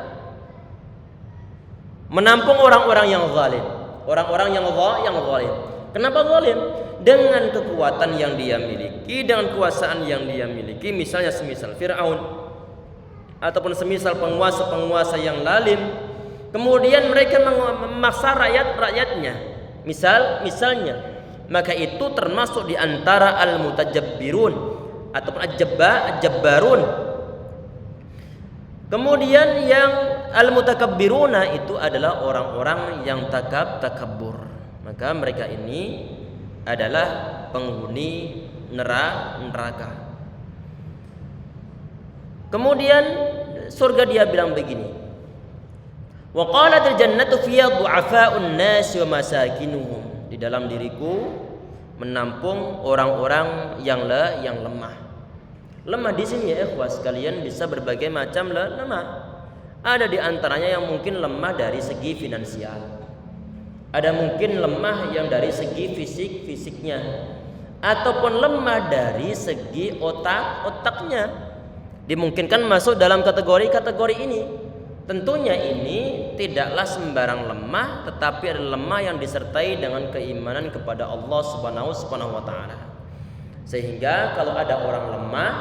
menampung orang-orang yang zalim, orang-orang yang zalim. Kenapa zalim? Dengan kekuatan yang dia miliki, dengan kekuasaan yang dia miliki, misalnya semisal Fir'aun ataupun semisal penguasa-penguasa yang lalim, kemudian mereka memaksa rakyatnya, misalnya, maka itu termasuk di antara al-mutajabbirun ataupun al-jabbarun. Kemudian yang al-mutakabbiruna itu adalah orang-orang yang takabbur. Maka mereka ini adalah penghuni neraka. Kemudian surga dia bilang begini, wa qalatil jannatu fiya du'afa'un nas wa masakinuhum. Di dalam diriku menampung orang-orang yang lemah. Lemah di sini ya ikhwas sekalian bisa berbagai macam lemah. Ada di antaranya yang mungkin lemah dari segi finansial. Ada mungkin lemah yang dari segi fisiknya, ataupun lemah dari segi otaknya. Dimungkinkan masuk dalam kategori ini. Tentunya ini tidaklah sembarang lemah, tetapi adalah lemah yang disertai dengan keimanan kepada Allah Subhanahu wa taala. Sehingga kalau ada orang lemah,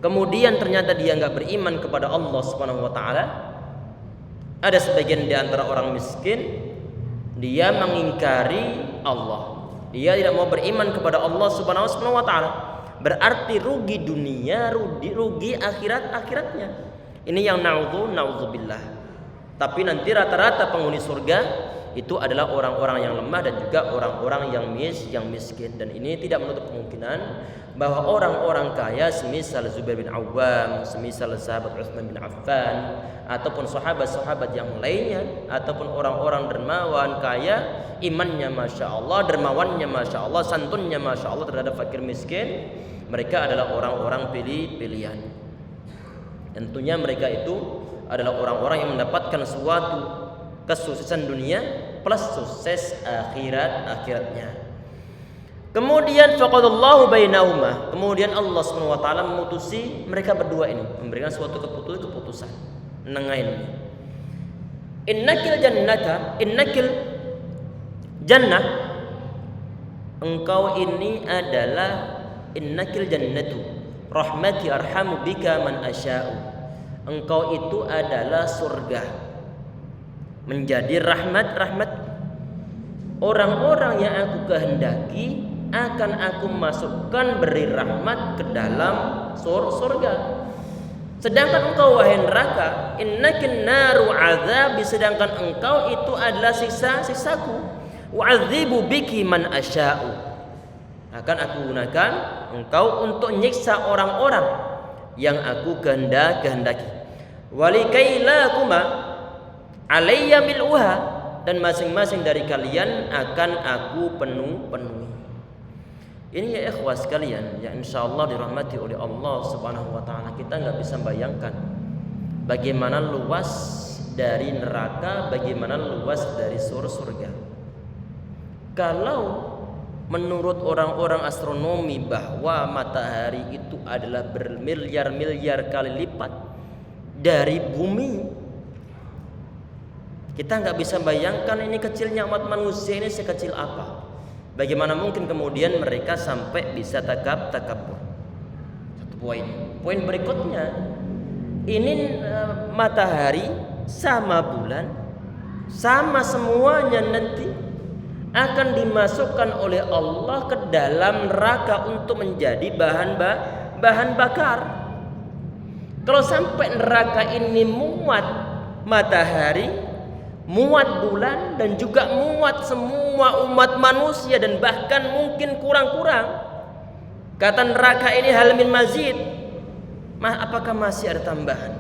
kemudian ternyata dia nggak beriman kepada Allah Subhanahu wa taala, ada sebagian di antara orang miskin, dia mengingkari Allah, dia tidak mau beriman kepada Allah Subhanahu wa taala, berarti rugi dunia, rugi akhiratnya. Ini yang na'udzubillah. Tapi nanti rata-rata penghuni surga itu adalah orang-orang yang lemah dan juga orang-orang yang miskin. Dan ini tidak menutup kemungkinan bahwa orang-orang kaya semisal Zubair bin Awam, semisal sahabat Utsman bin Affan, ataupun sahabat-sahabat yang lainnya, ataupun orang-orang dermawan kaya, imannya masya Allah, dermawannya masya Allah, santunnya masya Allah terhadap fakir miskin, mereka adalah orang-orang pilihan. Tentunya mereka itu adalah orang-orang yang mendapatkan suatu kesuksesan dunia plus sukses akhiratnya. Kemudian faqadallahu bainahuma. Kemudian Allah Subhanahu wa taala memutusi mereka berdua ini, memberikan suatu keputusan. Nengain. Innakil jannah. Engkau ini adalah innakil jannatu. Rahmati arhamu bika man asya'u. Engkau itu adalah surga, menjadi rahmat orang-orang yang aku kehendaki akan aku masukkan, beri rahmat ke dalam surga. Sedangkan engkau wahai neraka, innakin naru azabi, sedangkan engkau itu adalah siksaku. Wa'adzibu biki man asya'u, akan aku gunakan engkau untuk nyiksa orang-orang yang aku kehendaki. Walikailakuma alayya mil'uha, dan masing-masing dari kalian akan aku penuhi. Ini ya ikhwas sekalian, ya insyaallah dirahmati oleh Allah Subhanahu wa taala. Kita enggak bisa bayangkan bagaimana luas dari neraka, bagaimana luas dari surga. Kalau menurut orang-orang astronomi bahwa matahari itu adalah bermiliar-miliar kali lipat dari bumi, Kita nggak bisa bayangkan ini kecilnya umat manusia ini sekecil apa. Bagaimana mungkin kemudian mereka sampai bisa takabur. Satu poin. Poin berikutnya, ini matahari sama bulan sama semuanya nanti akan dimasukkan oleh Allah ke dalam neraka untuk menjadi bahan bakar. Kalau sampai neraka ini muat matahari, muat bulan, dan juga muat semua umat manusia, dan bahkan mungkin kurang-kurang, kata neraka ini hal min mazid, apakah masih ada tambahan?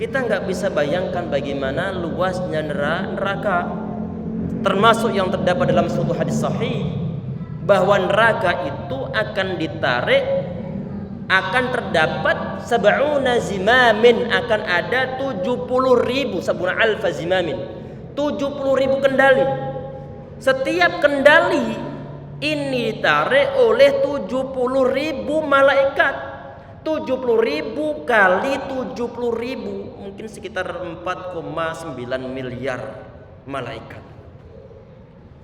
Kita nggak bisa bayangkan bagaimana luasnya neraka. Termasuk yang terdapat dalam suatu hadis sahih bahwa neraka itu akan ditarik, akan terdapat sab'una zimamin, akan ada 70.000 sab'una alfa zimamin, 70.000 kendali. Setiap kendali ini ditarik oleh 70.000 malaikat. 70.000 kali 70.000 mungkin sekitar 4,9 miliar malaikat.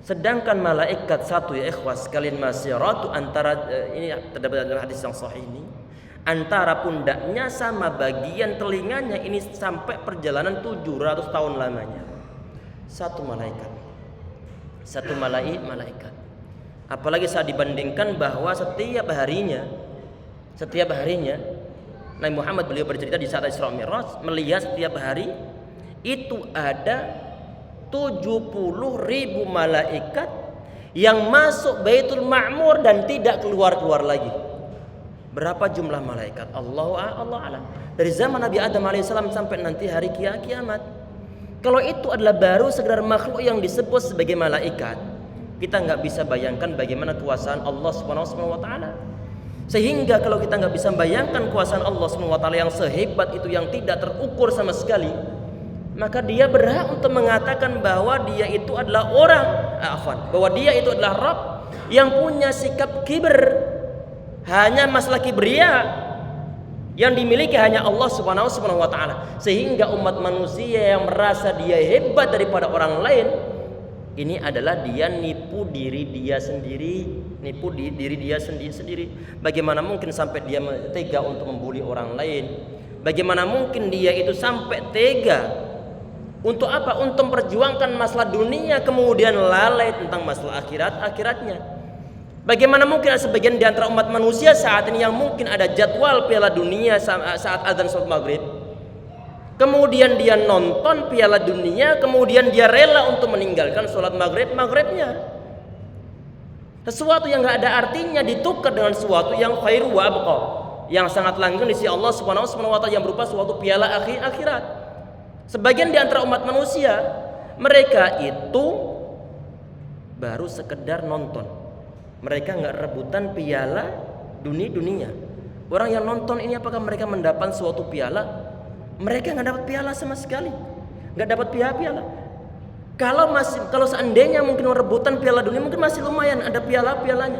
Sedangkan malaikat satu, ya ikhwas sekalian masyaratu, antara ini terdapat dalam hadis yang sahih ini, antara pundaknya sama bagian telinganya ini sampai perjalanan 700 tahun lamanya. Satu malaikat. Satu malaikat. Apalagi saat dibandingkan bahwa setiap harinya Nabi Muhammad beliau bercerita di saat Isra Mi'raj, melihat setiap hari itu ada 70.000 malaikat yang masuk Baitul Ma'mur dan tidak keluar lagi. Berapa jumlah malaikat? Allah alam. Dari zaman Nabi Adam alaihissalam sampai nanti hari kiamat. Kalau itu adalah baru sekedar makhluk yang disebut sebagai malaikat, kita nggak bisa bayangkan bagaimana kuasaan Allah Subhanahu wa taala. Sehingga kalau kita nggak bisa bayangkan kuasaan Allah Subhanahu wa taala yang sehebat itu, yang tidak terukur sama sekali, maka dia berhak untuk mengatakan bahwa dia itu adalah bahwa dia itu adalah Rabb yang punya sikap kibir. Hanya masalah kibria yang dimiliki hanya Allah Subhanahu wa taala. Sehingga umat manusia yang merasa dia hebat daripada orang lain, ini adalah dia nipu diri dia sendiri. Bagaimana mungkin sampai dia tega untuk membuli orang lain? Bagaimana mungkin dia itu sampai tega untuk apa? Untuk memperjuangkan masalah dunia, kemudian lalai tentang masalah akhiratnya. Bagaimana mungkin ada sebagian di antara umat manusia saat ini yang mungkin ada jadwal Piala Dunia saat azan salat maghrib, kemudian dia nonton Piala Dunia, kemudian dia rela untuk meninggalkan sholat maghribnya. Sesuatu yang nggak ada artinya ditukar dengan sesuatu yang khairu wa abqa, yang sangat langgeng di sisi Allah Subhanahu wa taala, yang berupa suatu piala akhirat. Sebagian di antara umat manusia, mereka itu baru sekedar nonton. Mereka nggak rebutan piala dunia. Orang yang nonton ini apakah mereka mendapat suatu piala? Mereka nggak dapat piala sama sekali, nggak dapat piala. Kalau seandainya mungkin rebutan piala dunia, mungkin masih lumayan ada pialanya.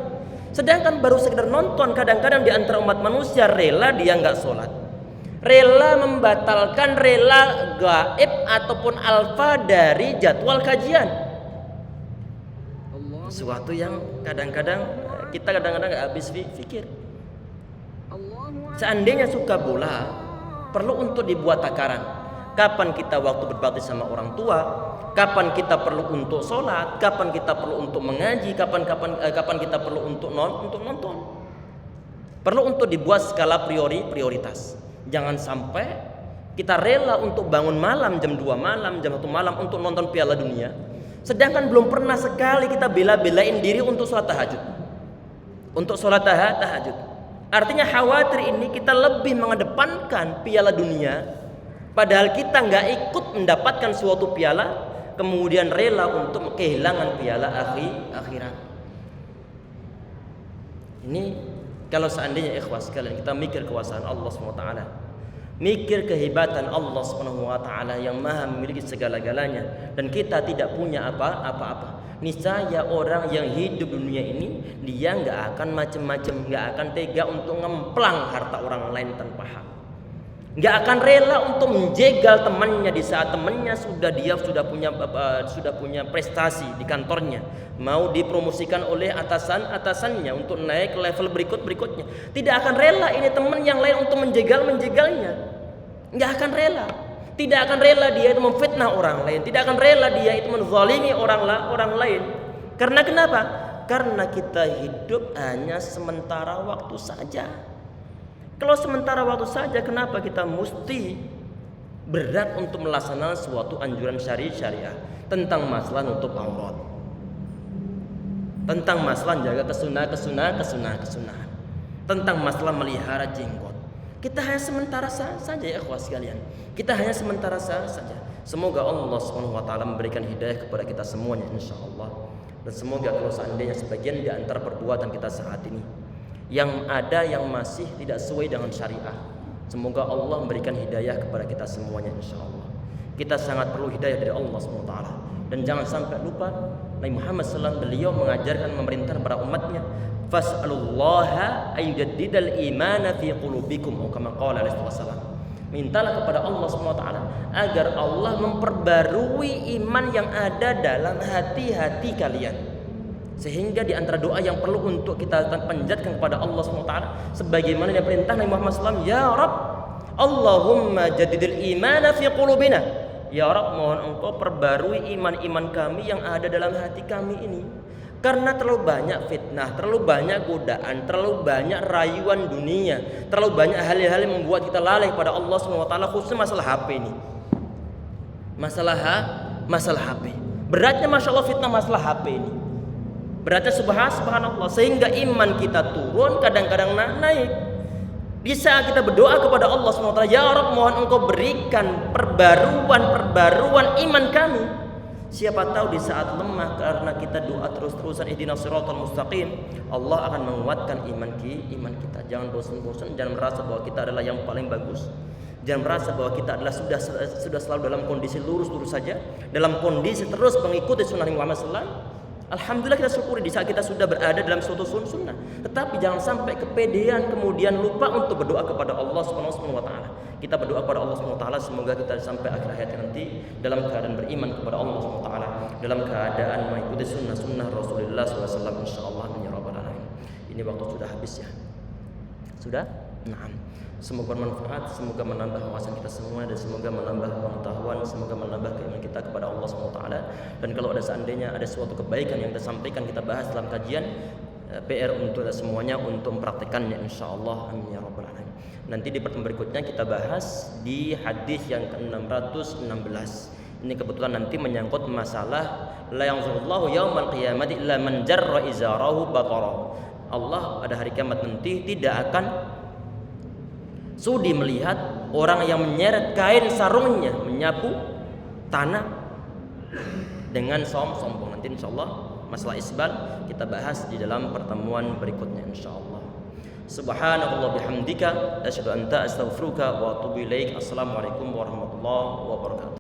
Sedangkan baru sekedar nonton, kadang-kadang di antara umat manusia rela dia nggak sholat, rela membatalkan, rela gaib ataupun alfa dari jadwal kajian. Sesuatu yang kadang-kadang kita nggak habis pikir. Seandainya suka bola, perlu untuk dibuat takaran. Kapan kita waktu berbakti sama orang tua, kapan kita perlu untuk sholat, kapan kita perlu untuk mengaji, kapan kita perlu untuk nonton. Perlu untuk dibuat skala prioritas. Jangan sampai kita rela untuk bangun malam jam 2 malam, jam 1 malam untuk nonton Piala Dunia, sedangkan belum pernah sekali kita bela-belain diri untuk sholat tahajud. Artinya khawatir ini kita lebih mengedepankan Piala Dunia, padahal kita nggak ikut mendapatkan suatu piala, kemudian rela untuk kehilangan piala akhirat. Ini kalau seandainya ikhwas sekalian kita mikir kekuasaan Allah SWT, mikir kehebatan Allah SWT yang maha memiliki segala-galanya, dan kita tidak punya apa-apa. Niscaya orang yang hidup dunia ini dia nggak akan macam-macam, nggak akan tega untuk ngemplang harta orang lain tanpa hak. nggak akan rela untuk menjegal temannya di saat temannya sudah punya prestasi di kantornya, mau dipromosikan oleh atasannya untuk naik ke level berikutnya. Tidak akan rela ini teman yang lain untuk menjegalnya. Nggak akan rela. Tidak akan rela dia itu memfitnah orang lain. Tidak akan rela dia itu menzalimi orang lain. Karena kenapa? Karena kita hidup hanya sementara waktu saja. Kalau sementara waktu saja, kenapa kita mesti berat untuk melaksanakan suatu anjuran syariah tentang masalah nutup aurat, tentang masalah jaga kesunahan, tentang masalah melihara jenggot. Kita hanya sementara saja ya ikhwah sekalian. Kita hanya sementara saja. Semoga Allah SWT memberikan hidayah kepada kita semuanya insyaallah. Dan semoga kalau seandainya sebagian di antara perbuatan kita saat ini yang ada yang masih tidak sesuai dengan syariah, semoga Allah memberikan hidayah kepada kita semuanya insyaallah. Kita sangat perlu hidayah dari Allah SWT. Dan jangan sampai lupa Nabi Muhammad SAW beliau mengajarkan memerintah para umatnya, fas'alullaha ayyujaddidal imana fi qulubikum, kama qala alaihi wasallam. Mintalah kepada Allah SWT agar Allah memperbarui iman yang ada dalam hati-hati kalian. Sehingga di antara doa yang perlu untuk kita panjatkan kepada Allah SWT, sebagaimana yang perintah Nabi Muhammad SAW, ya Rabb, Allahumma jadidil imana fi qulubina. Ya Rabb, mohon engkau perbarui iman-iman kami yang ada dalam hati kami ini. Karena terlalu banyak fitnah, terlalu banyak godaan, terlalu banyak rayuan dunia, terlalu banyak hal-hal yang membuat kita lalai pada Allah SWT, khususnya masalah HP ini. Masalah HP. Beratnya Masya Allah fitnah masalah HP ini. Beratnya subhanallah, sehingga iman kita turun, kadang-kadang naik. Di saat kita berdoa kepada Allah SWT, ya Rabb, mohon engkau berikan perbaruan iman kami. Siapa tahu di saat lemah karena kita doa terus-terusan ihdinas siratal mustaqim, Allah akan menguatkan iman kita. Jangan bosan-bosan, jangan merasa bahwa kita adalah yang paling bagus. Jangan merasa bahwa kita adalah sudah selalu dalam kondisi lurus saja, dalam kondisi terus mengikuti sunnah Muhammad SAW. Alhamdulillah kita syukuri di saat kita sudah berada dalam suatu sunnah. Tetapi jangan sampai kepedean kemudian lupa untuk berdoa kepada Allah Subhanahu wa taala. Kita berdoa kepada Allah Subhanahu wa taala semoga kita sampai akhir hayat nanti dalam keadaan beriman kepada Allah Subhanahu wa taala, dalam keadaan mengikuti sunnah Rasulullah SAW insyaallah ya rabbal alamin. Ini waktu sudah habis ya. Sudah? Naam. Semoga bermanfaat, semoga menambah wawasan kita semua, dan semoga menambah pengetahuan, semoga menambah keimanan kita kepada Allah SWT. Dan kalau ada seandainya ada suatu kebaikan yang kita sampaikan, kita bahas dalam kajian, PR untuk semuanya untuk mempraktekannya insyaallah, amin ya rabbal alamin. Nanti di pertemuan berikutnya kita bahas di hadis yang ke-616. Ini kebetulan nanti menyangkut masalah la yanzurullahu yaumal qiyamati illa man jarra izarahu batara. Allah pada hari kiamat nanti tidak akan sudi melihat orang yang menyeret kain sarungnya menyapu tanah dengan sombong. Nanti insyaallah masalah isbal kita bahas di dalam pertemuan berikutnya insyaallah. Subhanakallah bihamdika asyhadu an la ilaha illa anta astaghfiruka wa atubu ilaik. Assalamualaikum warahmatullahi wabarakatuh.